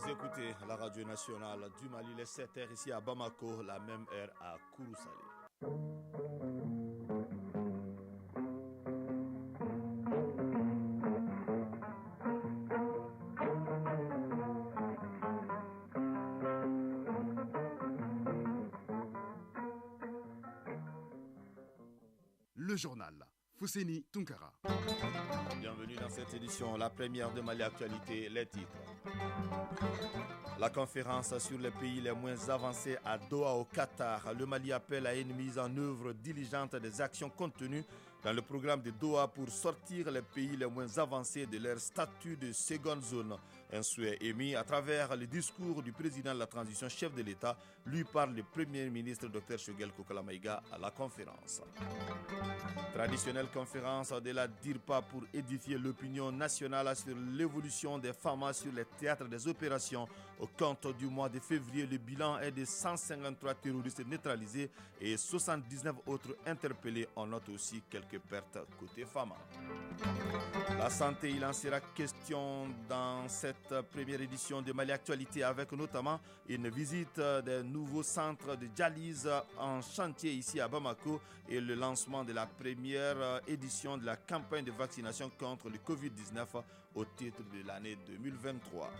Vous écoutez la radio nationale du Mali, les 7h ici à Bamako, la même heure à Kouroussali. Le journal Fousséni Tunkara. Bienvenue dans cette édition, la première de Mali Actualité, les titres. La conférence sur les pays les moins avancés à Doha au Qatar. Le Mali appelle à une mise en œuvre diligente des actions contenues dans le programme de Doha pour sortir les pays les moins avancés de leur statut de seconde zone. Un souhait émis à travers le discours du président de la transition, chef de l'État, lui parle le Premier ministre Dr Choguel Kokala Maïga à la conférence. Traditionnelle conférence de la DIRPA pour édifier l'opinion nationale sur l'évolution des femmes sur les théâtres des opérations. Au compte du mois de février, le bilan est de 153 terroristes neutralisés et 79 autres interpellés. On note aussi quelques pertes côté femmes. La santé, il en sera question dans cette première édition de Mali Actualité avec notamment une visite des nouveaux centres de dialyse en chantier ici à Bamako et le lancement de la première édition de la campagne de vaccination contre le Covid-19 au titre de l'année 2023.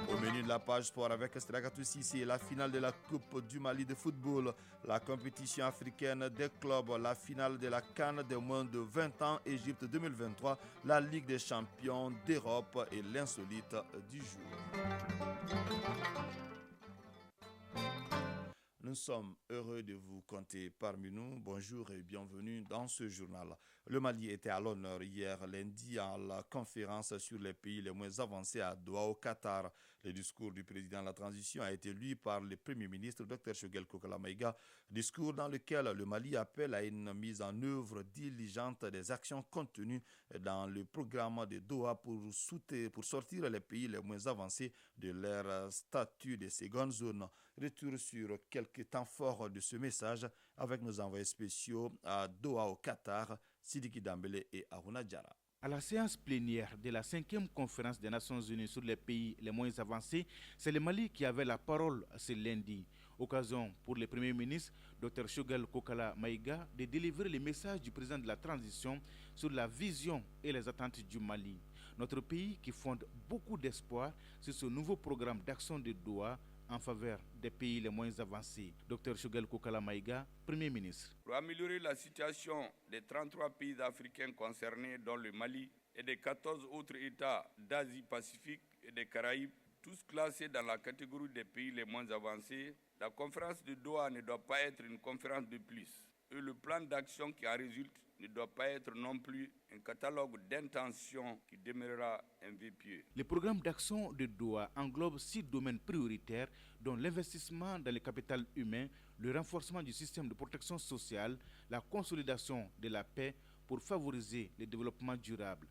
Au menu de la page sport avec Stragatou Sissi et la finale de la Coupe du Mali de football, la compétition africaine des clubs, la finale de la CAN des moins de 20 ans, Égypte 2023, la Ligue des champions d'Europe et l'insolite du jour. Nous sommes heureux de vous compter parmi nous. Bonjour et bienvenue dans ce journal. Le Mali était à l'honneur hier lundi à la conférence sur les pays les moins avancés à Doha au Qatar. Le discours du président de la transition a été lu par le Premier ministre Dr Choguel Kokala Maïga, discours dans lequel le Mali appelle à une mise en œuvre diligente des actions contenues dans le programme de Doha pour sortir les pays les moins avancés de leur statut de seconde zone. Retour sur quelques temps forts de ce message avec nos envoyés spéciaux à Doha au Qatar, Sidiki Dambélé et Aruna Diara. À la séance plénière de la 5e conférence des Nations Unies sur les pays les moins avancés, c'est le Mali qui avait la parole ce lundi. Occasion pour le Premier ministre, Dr Choguel Kokala Maïga, de délivrer le message du président de la transition sur la vision et les attentes du Mali. Notre pays qui fonde beaucoup d'espoir sur ce nouveau programme d'action de Doha en faveur des pays les moins avancés. Dr Choguel Kokala Maïga, Premier ministre. Pour améliorer la situation des 33 pays africains concernés, dont le Mali, et des 14 autres États d'Asie-Pacifique et des Caraïbes, tous classés dans la catégorie des pays les moins avancés, la conférence de Doha ne doit pas être une conférence de plus. Et le plan d'action qui en résulte ne doit pas être non plus un catalogue d'intentions qui demeurera un vœu pieux. Le programme d'action de Doha englobe 6 domaines prioritaires, dont l'investissement dans le capital humain, le renforcement du système de protection sociale, la consolidation de la paix pour favoriser le développement durable.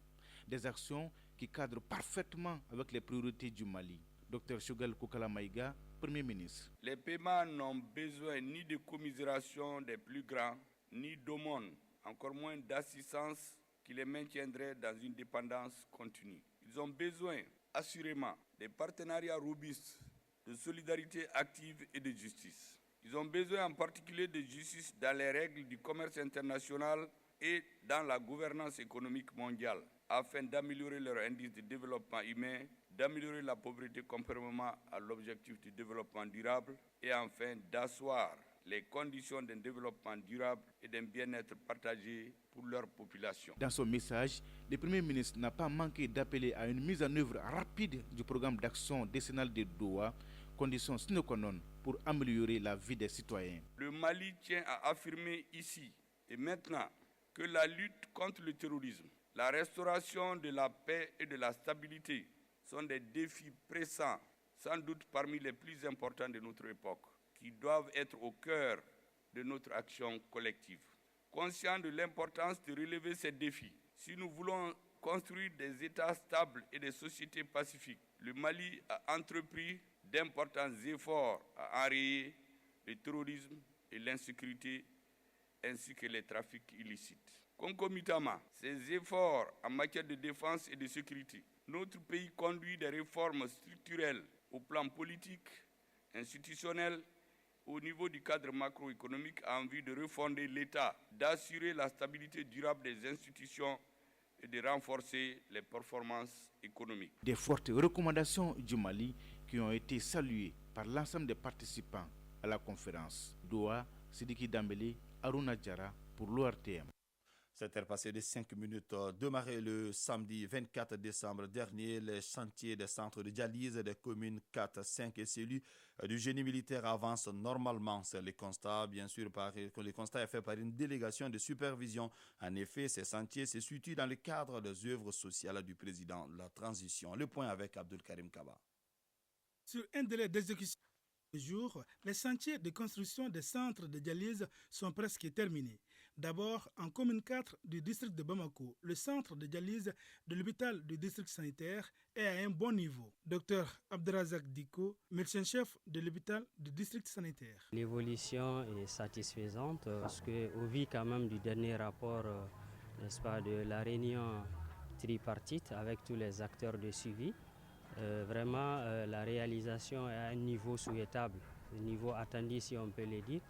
Des actions qui cadrent parfaitement avec les priorités du Mali. Dr Choguel Kokala Maïga, Premier ministre. Les paiements n'ont besoin ni de commisération des plus grands, ni d'aumône, encore moins d'assistance qui les maintiendrait dans une dépendance continue. Ils ont besoin, assurément, de partenariats robustes, de solidarité active et de justice. Ils ont besoin en particulier de justice dans les règles du commerce international et dans la gouvernance économique mondiale, afin d'améliorer leur indice de développement humain, d'améliorer la pauvreté conformément à l'objectif du développement durable et enfin d'asseoir les conditions d'un développement durable et d'un bien-être partagé pour leur population. Dans son message, le Premier ministre n'a pas manqué d'appeler à une mise en œuvre rapide du programme d'action décennal de Doha, condition sine qua non pour améliorer la vie des citoyens. Le Mali tient à affirmer ici et maintenant que la lutte contre le terrorisme, la restauration de la paix et de la stabilité sont des défis pressants, sans doute parmi les plus importants de notre époque, qui doivent être au cœur de notre action collective. Conscient de l'importance de relever ces défis, si nous voulons construire des États stables et des sociétés pacifiques, le Mali a entrepris d'importants efforts à enrayer le terrorisme et l'insécurité ainsi que les trafics illicites. Concomitamment, ces efforts en matière de défense et de sécurité, notre pays conduit des réformes structurelles au plan politique, institutionnel, au niveau du cadre macroéconomique en vue de refonder l'État, d'assurer la stabilité durable des institutions et de renforcer les performances économiques. Des fortes recommandations du Mali qui ont été saluées par l'ensemble des participants à la conférence. Doha, Sidiki Dambélé, Aruna Diarra pour l'ORTM. 7h passées de 5 minutes, démarré le samedi 24 décembre dernier, les chantiers des centres de dialyse des communes 4, 5 et celui du génie militaire avancent normalement. C'est le constat, bien sûr, le constat est fait par une délégation de supervision. En effet, ces chantiers se situent dans le cadre des œuvres sociales du président de la transition. Le point avec Abdul Karim Kaba. Sur un délai d'exécution de jour, les chantiers de construction des centres de dialyse sont presque terminés. D'abord, en commune 4 du district de Bamako, le centre de dialyse de l'hôpital du district sanitaire est à un bon niveau. Dr Abdrazak Diko, médecin-chef de l'hôpital du district sanitaire. L'évolution est satisfaisante parce qu'au vu quand même du dernier rapport, n'est-ce pas, de la réunion tripartite avec tous les acteurs de suivi, vraiment la réalisation est à un niveau souhaitable, un niveau attendu si on peut le dire.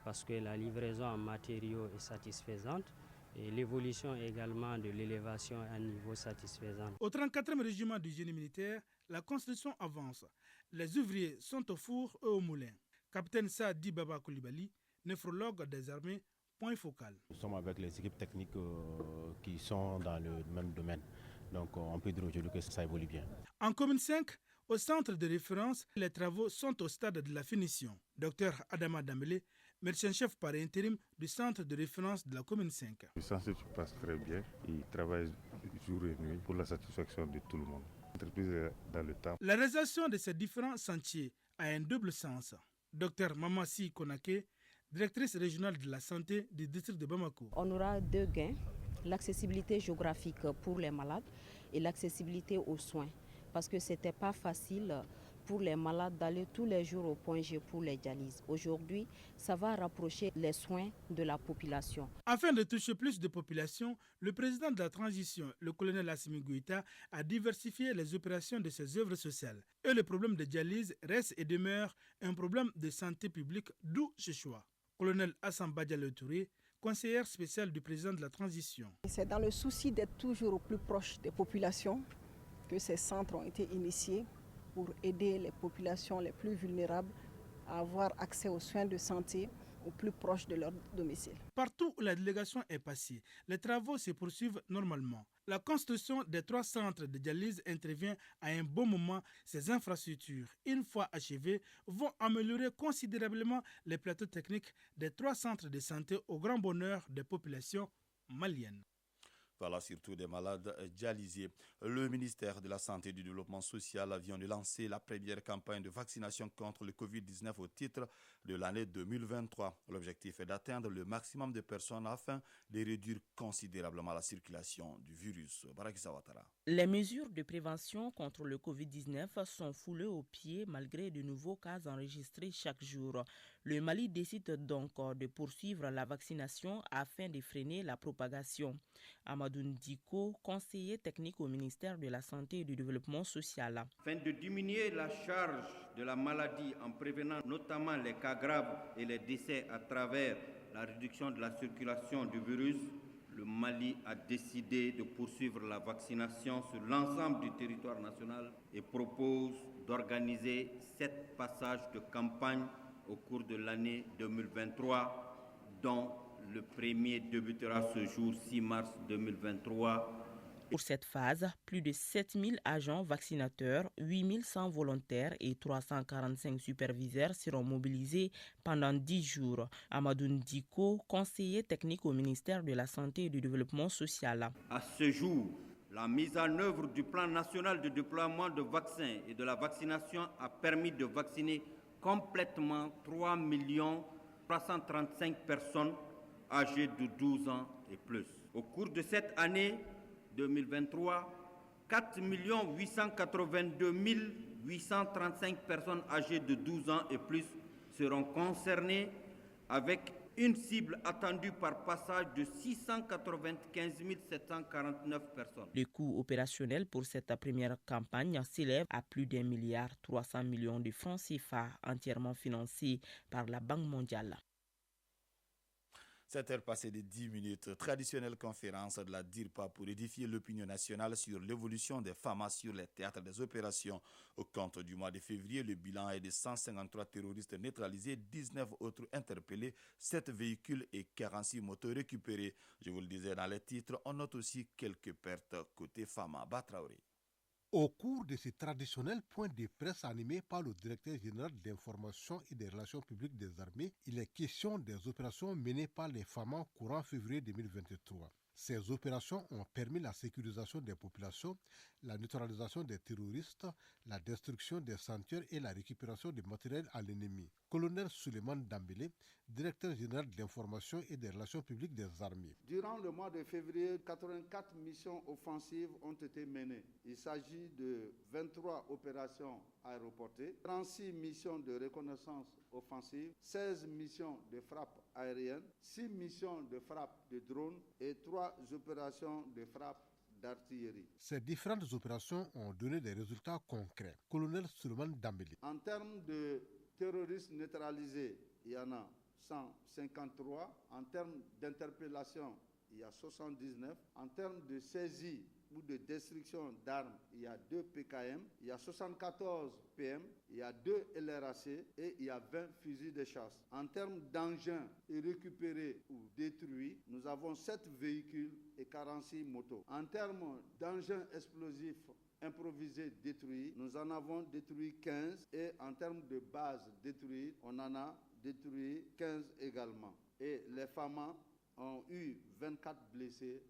Parce que la livraison en matériaux est satisfaisante et l'évolution également de l'élévation est à un niveau satisfaisant. Au 34e régiment du génie militaire, la construction avance. Les ouvriers sont au four et au moulin. Capitaine Saadi Baba Koulibaly, néphrologue des armées, point focal. Nous sommes avec les équipes techniques qui sont dans le même domaine. Donc on peut dire aujourd'hui que ça évolue bien. En commune 5, au centre de référence, les travaux sont au stade de la finition. Dr Adama Dambélé, médecin-chef par intérim du centre de référence de la commune 5. Le centre se passe très bien. Il travaille jour et nuit pour la satisfaction de tout le monde. L'entreprise est dans le temps. La réalisation de ces différents chantiers a un double sens. Dr Mamassi Konake, directrice régionale de la santé du district de Bamako. On aura deux gains, l'accessibilité géographique pour les malades et l'accessibilité aux soins. Parce que ce n'était pas facile pour les malades d'aller tous les jours au point G pour les dialyses. Aujourd'hui, ça va rapprocher les soins de la population. Afin de toucher plus de population, le président de la transition, le colonel Assimi Goïta, a diversifié les opérations de ses œuvres sociales. Et le problème de dialyse reste et demeure un problème de santé publique, d'où ce choix. Colonel Hassan Badiale Touré, conseillère spéciale du président de la transition. C'est dans le souci d'être toujours au plus proche des populations que ces centres ont été initiés pour aider les populations les plus vulnérables à avoir accès aux soins de santé au plus proche de leur domicile. Partout où la délégation est passée, les travaux se poursuivent normalement. La construction des 3 centres de dialyse intervient à un bon moment. Ces infrastructures, une fois achevées, vont améliorer considérablement les plateaux techniques des 3 centres de santé au grand bonheur des populations maliennes. Voilà, surtout des malades dialysés. Le ministère de la Santé et du Développement social vient de lancer la première campagne de vaccination contre le Covid-19 au titre de l'année 2023. L'objectif est d'atteindre le maximum de personnes afin de réduire considérablement la circulation du virus. Barakissa Ouattara. Les mesures de prévention contre le Covid-19 sont foulées aux pieds malgré de nouveaux cas enregistrés chaque jour. Le Mali décide donc de poursuivre la vaccination afin de freiner la propagation. Amadou Ndiko, conseiller technique au ministère de la Santé et du Développement social. Afin de diminuer la charge de la maladie en prévenant notamment les cas graves et les décès à travers la réduction de la circulation du virus, le Mali a décidé de poursuivre la vaccination sur l'ensemble du territoire national et propose d'organiser 7 passages de campagne au cours de l'année 2023, dont le premier débutera ce jour 6 mars 2023. Pour cette phase, plus de 7000 agents vaccinateurs, 8100 volontaires et 345 superviseurs seront mobilisés pendant 10 jours. Amadou Ndiko, conseiller technique au ministère de la Santé et du Développement social. À ce jour, la mise en œuvre du plan national de déploiement de vaccins et de la vaccination a permis de vacciner complètement 3 335 personnes âgées de 12 ans et plus. Au cours de cette année 2023, 4 882 835 personnes âgées de 12 ans et plus seront concernées avec une cible attendue par passage de 695 749 personnes. Le coût opérationnel pour cette première campagne s'élève à plus d'1,3 milliard de francs CFA, entièrement financé par la Banque mondiale. 7 heures passées de 10 minutes. Traditionnelle conférence de la DIRPA pour édifier l'opinion nationale sur l'évolution des FAMA sur les théâtres des opérations. Au compte du mois de février, le bilan est de 153 terroristes neutralisés, 19 autres interpellés, 7 véhicules et 46 motos récupérés. Je vous le disais dans les titres, on note aussi quelques pertes côté FAMA. Batraoré. Au cours de ce traditionnel point de presse animé par le directeur général d'information et des relations publiques des armées, il est question des opérations menées par les FAMA courant février 2023. Ces opérations ont permis la sécurisation des populations, la neutralisation des terroristes, la destruction des sanctuaires et la récupération du matériel à l'ennemi. Colonel Suleiman Dambélé, directeur général de l'information et des relations publiques des armées. Durant le mois de février, 84 missions offensives ont été menées. Il s'agit de 23 opérations aéroportées, 36 missions de reconnaissance offensive, 16 missions de frappe aérienne, 6 missions de frappe de drone et 3 opérations de frappe d'artillerie. Ces différentes opérations ont donné des résultats concrets. Colonel Suleiman Dambélé. En termes de terroristes neutralisés, il y en a 153. En termes d'interpellation, il y a 79. En termes de saisie ou de destruction d'armes, il y a 2 PKM, il y a 74 PM, il y a 2 LRAC et il y a 20 fusils de chasse. En termes d'engins récupérés ou détruits, nous avons 7 véhicules et 46 motos. En termes d'engins explosifs improvisés détruits, nous en avons détruit 15 et en termes de bases détruites, on en a détruit 15 également. Et les FAMA ont eu 24 blessés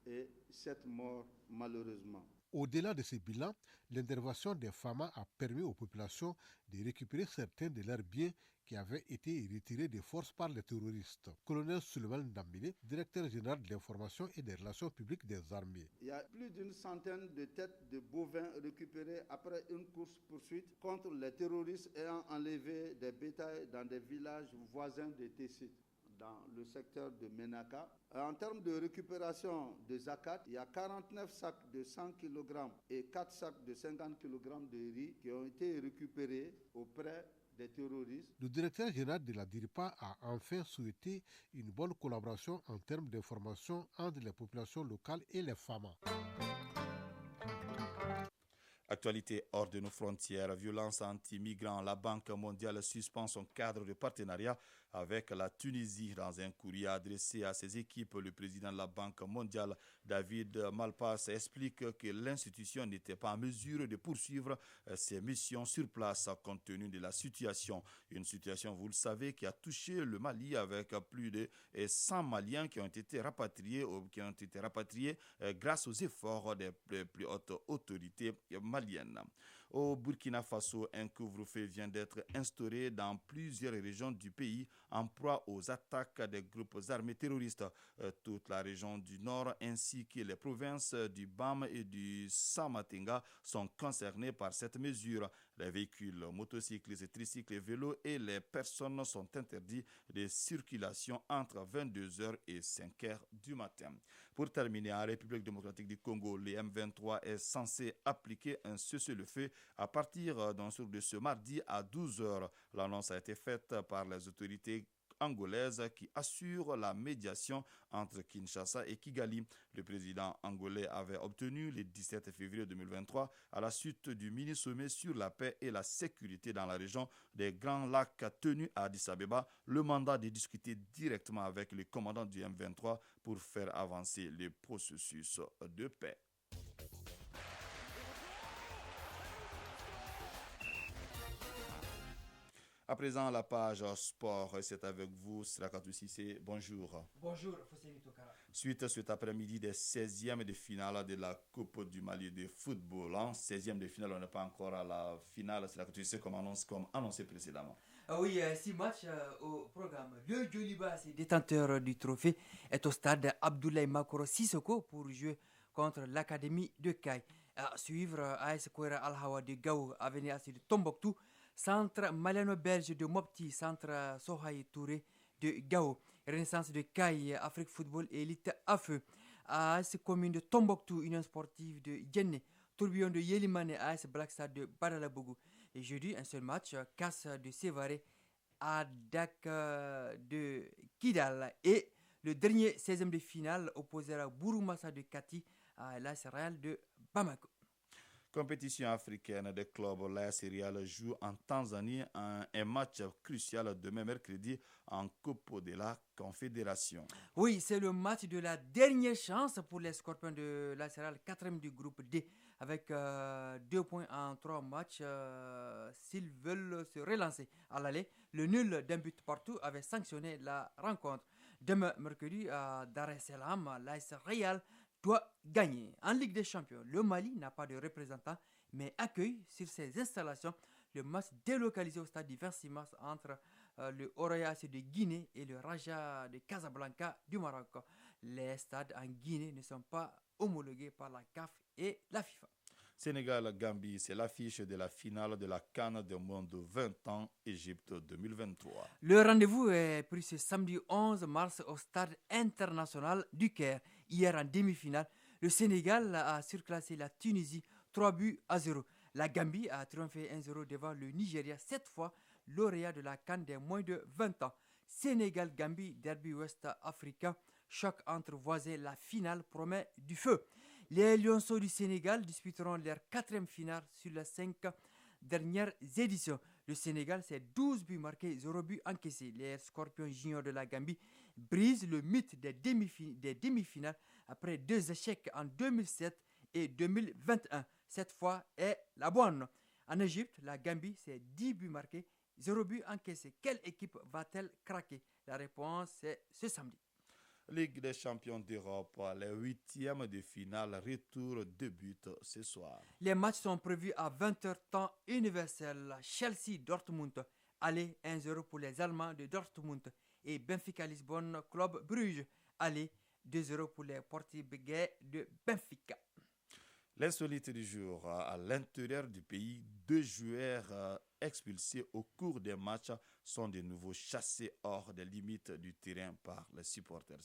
et 7 morts malheureusement. Au-delà de ces bilans, l'intervention des FAMA a permis aux populations de récupérer certains de leurs biens qui avaient été retirés de force par les terroristes. Colonel Suleiman Dambélé, directeur général de l'information et des relations publiques des armées. Il y a plus d'une centaine de têtes de bovins récupérées après une course-poursuite contre les terroristes ayant enlevé des bétails dans des villages voisins de Tessit, dans le secteur de Menaka. En termes de récupération de zakat, il y a 49 sacs de 100 kg et 4 sacs de 50 kg de riz qui ont été récupérés auprès des terroristes. Le directeur général de la DIRPA a enfin souhaité une bonne collaboration en termes d'information entre les populations locales et les FAMA. Actualité hors de nos frontières, violence anti-migrants. La Banque mondiale suspend son cadre de partenariat avec la Tunisie. Dans un courrier adressé à ses équipes, le président de la Banque mondiale, David Malpass, explique que l'institution n'était pas en mesure de poursuivre ses missions sur place compte tenu de la situation. Une situation, vous le savez, qui a touché le Mali avec plus de 100 Maliens qui ont été rapatriés grâce aux efforts des plus hautes autorités maliennes. Au Burkina Faso, un couvre-feu vient d'être instauré dans plusieurs régions du pays en proie aux attaques des groupes armés terroristes. Toute la région du Nord ainsi que les provinces du BAM et du Samatenga sont concernées par cette mesure. Les véhicules, motocyclistes, tricycles et vélos et les personnes sont interdits de circulation entre 22h et 5h du matin. Pour terminer, en République démocratique du Congo, le M23 est censé appliquer un cessez-le-feu à partir de ce mardi à 12h. L'annonce a été faite par les autorités angolaise qui assure la médiation entre Kinshasa et Kigali. Le président angolais avait obtenu le 17 février 2023, à la suite du mini-sommet sur la paix et la sécurité dans la région des Grands Lacs tenu à Addis Abeba, le mandat de discuter directement avec le commandant du M23 pour faire avancer le processus de paix. À présent, la page sport, c'est avec vous, Srakatou Sissé. Bonjour. Bonjour, Fosseni Tokara. Suite cet après-midi des 16e de finale de la Coupe du Mali de football. 16e de finale, on n'est pas encore à la finale, Srakatou Sissé, comme annoncé précédemment. Oui, 6 matchs au programme. Le Djoliba, détenteur du trophée, est au stade Abdoulaye Makoro Sissoko pour jouer contre l'Académie de Kay. À suivre, AS Kouera Al-Hawa de Gao, avenue Assi de Tombouctou, centre Maliano-Belge de Mopti, centre Sohaï Touré de Gao. Renaissance de Caille, Afrique Football Elite AFE, AS Commune de Tombouctou, Union Sportive de Djenné, Tourbillon de Yélimane et AS Black Star de Badalabougou. Et jeudi, un seul match, Casse de Sévaré, Adak de Kidal. Et le dernier 16e de finale opposera Bouroumassa de Kati à l'AS Real de Bamako. Compétition africaine des clubs, l'AS Real joue en Tanzanie un match crucial demain mercredi en Coupe de la Confédération. Oui, c'est le match de la dernière chance pour les Scorpions de l'AS Real, 4e du groupe D, avec 2 points en 3 matchs s'ils veulent se relancer. À l'aller, le nul d'un but partout avait sanctionné la rencontre. Demain mercredi à Dar es Salaam, l'AS Real doit gagner. En Ligue des Champions, le Mali n'a pas de représentant, mais accueille sur ses installations le match délocalisé au stade Diversimas entre le Oroya de Guinée et le Raja de Casablanca du Maroc. Les stades en Guinée ne sont pas homologués par la CAF et la FIFA. Sénégal-Gambie, c'est l'affiche de la finale de la CAN de moins de 20 ans, Égypte 2023. Le rendez-vous est pris ce samedi 11 mars au stade international du Caire. Hier en demi-finale, le Sénégal a surclassé la Tunisie 3-0. La Gambie a triomphé 1-0 devant le Nigeria, cette fois lauréat de la CAN des moins de 20 ans. Sénégal-Gambie, derby ouest africain, choc entre voisins, la finale promet du feu. Les Lionceaux du Sénégal disputeront leur 4e finale sur les 5 dernières éditions. Le Sénégal, c'est 12 buts marqués, 0 buts encaissés. Les Scorpions juniors de la Gambie brisent le mythe des demi-finales après 2 échecs en 2007 et 2021. Cette fois est la bonne. En Égypte, la Gambie, c'est 10 buts marqués, 0 buts encaissés. Quelle équipe va-t-elle craquer? La réponse, c'est ce samedi. Ligue des champions d'Europe, les 8e de finale, retour de but ce soir. Les matchs sont prévus à 20h temps universel. Chelsea-Dortmund, aller 1-0 pour les Allemands de Dortmund. Et Benfica-Lisbonne, Club Bruges, aller 2-0 pour les Portugais de Benfica. L'insolite du jour, à l'intérieur du pays, 2 joueurs expulsés au cours des matchs sont de nouveau chassés hors des limites du terrain par les supporters.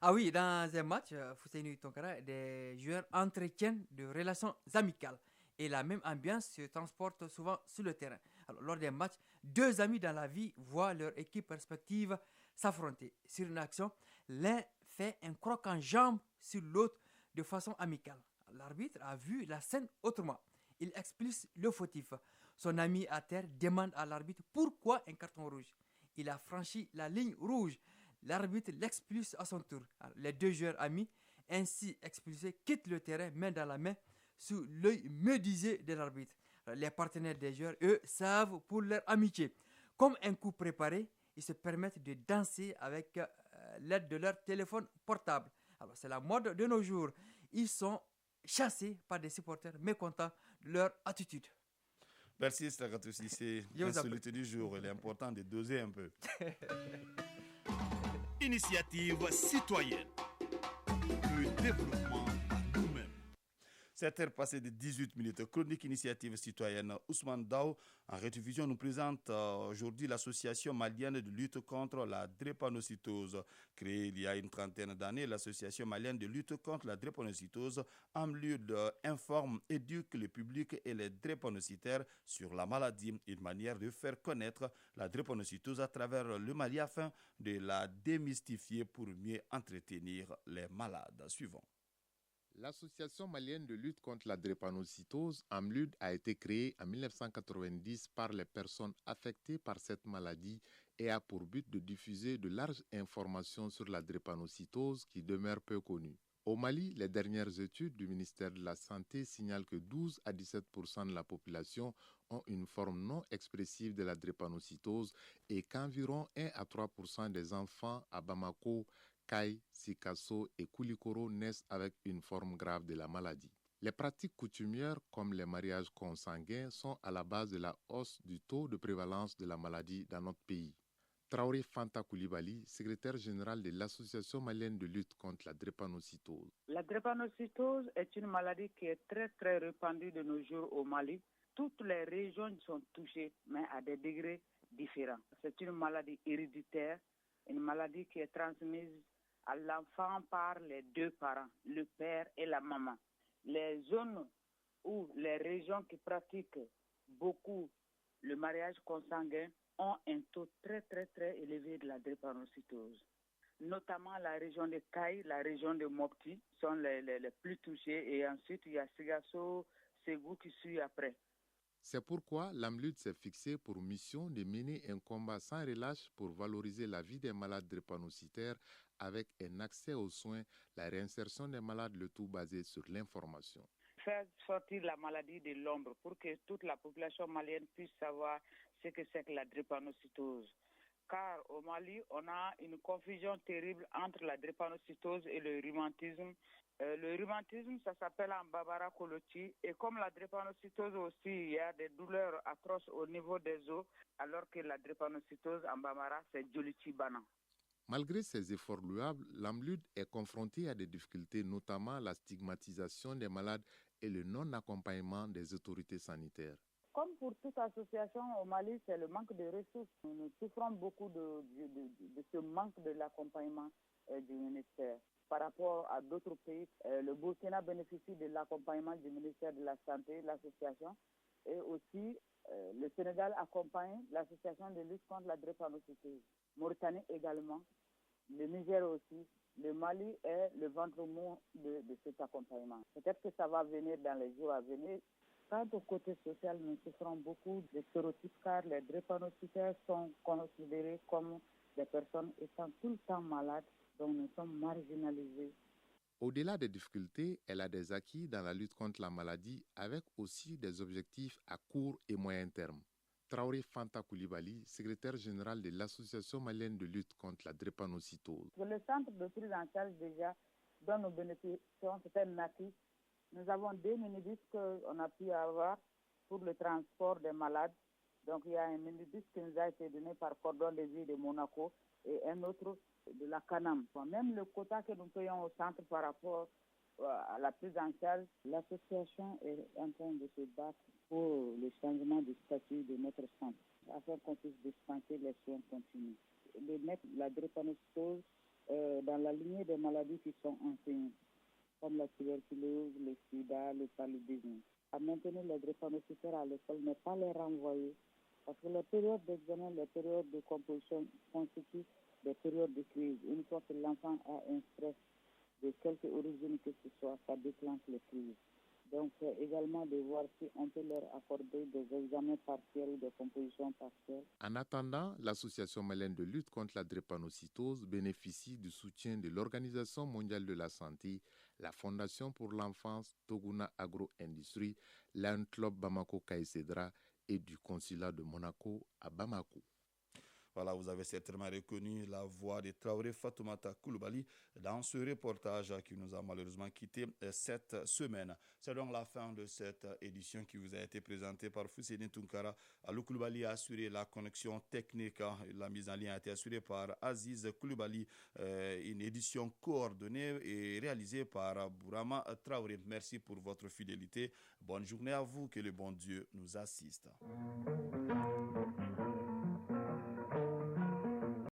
Ah oui, dans un match, Fousseini Tonkara, des joueurs entretiennent de relations amicales et la même ambiance se transporte souvent sur le terrain. Alors, lors des matchs, 2 amis dans la vie voient leur équipe respective s'affronter. Sur une action, l'un fait un croc en jambe sur l'autre de façon amicale. L'arbitre a vu la scène autrement. Il expulse le fautif. Son ami à terre demande à l'arbitre pourquoi un carton rouge. Il a franchi la ligne rouge. L'arbitre l'expulse à son tour. Alors, les 2 joueurs amis, ainsi expulsés, quittent le terrain main dans la main sous l'œil médusé de l'arbitre. Alors, les partenaires des joueurs, eux, savent pour leur amitié. Comme un coup préparé, ils se permettent de danser avec l'aide de leur téléphone portable. Alors, c'est la mode de nos jours. Ils sont chassés par des supporters mécontents de leur attitude. Merci Stragatou Cissé. L'insolite du jour, il est important de doser un peu. Initiative citoyenne. Le développement à nous-mêmes. 7h passées de 18 minutes. Chronique initiative citoyenne. Ousmane Dao, en rediffusion, nous présente aujourd'hui l'association malienne de lutte contre la drépanocytose. Créée il y a une trentaine d'années, l'association malienne de lutte contre la drépanocytose AMLUD informe, éduque le public et les drépanocytaires sur la maladie. Une manière de faire connaître la drépanocytose à travers le Mali afin de la démystifier pour mieux entretenir les malades. Suivons. L'Association malienne de lutte contre la drépanocytose, AMLUD, a été créée en 1990 par les personnes affectées par cette maladie et a pour but de diffuser de larges informations sur la drépanocytose qui demeure peu connue. Au Mali, les dernières études du ministère de la Santé signalent que 12 à 17% de la population ont une forme non expressive de la drépanocytose et qu'environ 1 à 3% des enfants à Bamako, Caille, Sikasso et Koulikoro naissent avec une forme grave de la maladie. Les pratiques coutumières comme les mariages consanguins sont à la base de la hausse du taux de prévalence de la maladie dans notre pays. Traoré Fanta Koulibaly, secrétaire général de l'Association malienne de lutte contre la drépanocytose. La drépanocytose est une maladie qui est très répandue de nos jours au Mali. Toutes les régions sont touchées, mais à des degrés différents. C'est une maladie héréditaire une maladie qui est transmise à l'enfant par les deux parents, le père et la maman. Les zones ou les régions qui pratiquent beaucoup le mariage consanguin ont un taux très élevé de la drépanocytose. Notamment la région de Caille, la région de Mopti sont les plus touchées et ensuite il y a Sigasso, Ségou qui suit après. C'est pourquoi l'AMLUD s'est fixé pour mission de mener un combat sans relâche pour valoriser la vie des malades drépanocytaires avec un accès aux soins, la réinsertion des malades, le tout basé sur l'information. Faire sortir la maladie de l'ombre pour que toute la population malienne puisse savoir ce que c'est que la drépanocytose. Car au Mali, on a une confusion terrible entre la drépanocytose et le rhumatisme. Le rhumatisme, ça s'appelle en Bambara Koloti. Et comme la drépanocytose aussi, il y a des douleurs atroces au niveau des os, alors que la drépanocytose en Bambara, c'est Joliti Bana. Malgré ces efforts louables, l'AMLUD est confronté à des difficultés, notamment la stigmatisation des malades et le non-accompagnement des autorités sanitaires. Comme pour toute association au Mali, c'est le manque de ressources. Nous souffrons beaucoup de ce manque de l'accompagnement du ministère. Par rapport à d'autres pays, le Burkina bénéficie de l'accompagnement du ministère de la Santé, l'association, et aussi le Sénégal accompagne l'association de lutte contre la drépanocytose. Mauritanie également, le Niger aussi. Le Mali est le ventre mou de cet accompagnement. Peut-être que ça va venir dans les jours à venir. Quant au côté social, nous souffrons beaucoup de stéréotypes car les drépanocytaires sont considérés comme des personnes étant tout le temps malades, donc nous sommes marginalisés. Au-delà des difficultés, elle a des acquis dans la lutte contre la maladie avec aussi des objectifs à court et moyen terme. Traoré Fanta Koulibaly, secrétaire général de l'Association malienne de lutte contre la drépanocytose. Pour le centre de prise en charge déjà, dont nous bénéficions, c'est un acquis. Nous avons 2 minibus qu'on a pu avoir pour le transport des malades. Donc il y a un minibus qui nous a été donné par Cordon de Vie de Monaco et un autre de la Canam. Même le quota que nous payons au centre par rapport à la prise en charge, l'association est en train de se battre pour le changement du statut de notre centre, afin qu'on puisse dispenser les soins continus. De mettre la drépanocytose dans la lignée des maladies qui sont enseignées, comme la tuberculose, le sida, le paludisme. À maintenir les drépanocytaires à l'école, ne pas les renvoyer, parce que les périodes d'examen, les périodes de composition constituent des périodes de crise. Une fois que l'enfant a un stress de quelque origine que ce soit, ça déclenche les crises. Donc, également de voir si on peut leur accorder des examens partiels ou des compositions partielles. En attendant, l'Association malienne de lutte contre la drépanocytose bénéficie du soutien de l'Organisation mondiale de la santé, la Fondation pour l'enfance Toguna Agro-Industrie, l'Un Club Bamako Kaïsedra et du Consulat de Monaco à Bamako. Voilà, vous avez certainement reconnu la voix de Traoré Fatoumata Koulibaly dans ce reportage qui nous a malheureusement quitté cette semaine. C'est donc la fin de cette édition qui vous a été présentée par Fousséni Tounkara. Alou Koulibaly a assuré la connexion technique. La mise en lien a été assurée par Aziz Koulibaly. Une édition coordonnée et réalisée par Bourama Traoré. Merci pour votre fidélité. Bonne journée à vous. Que le bon Dieu nous assiste.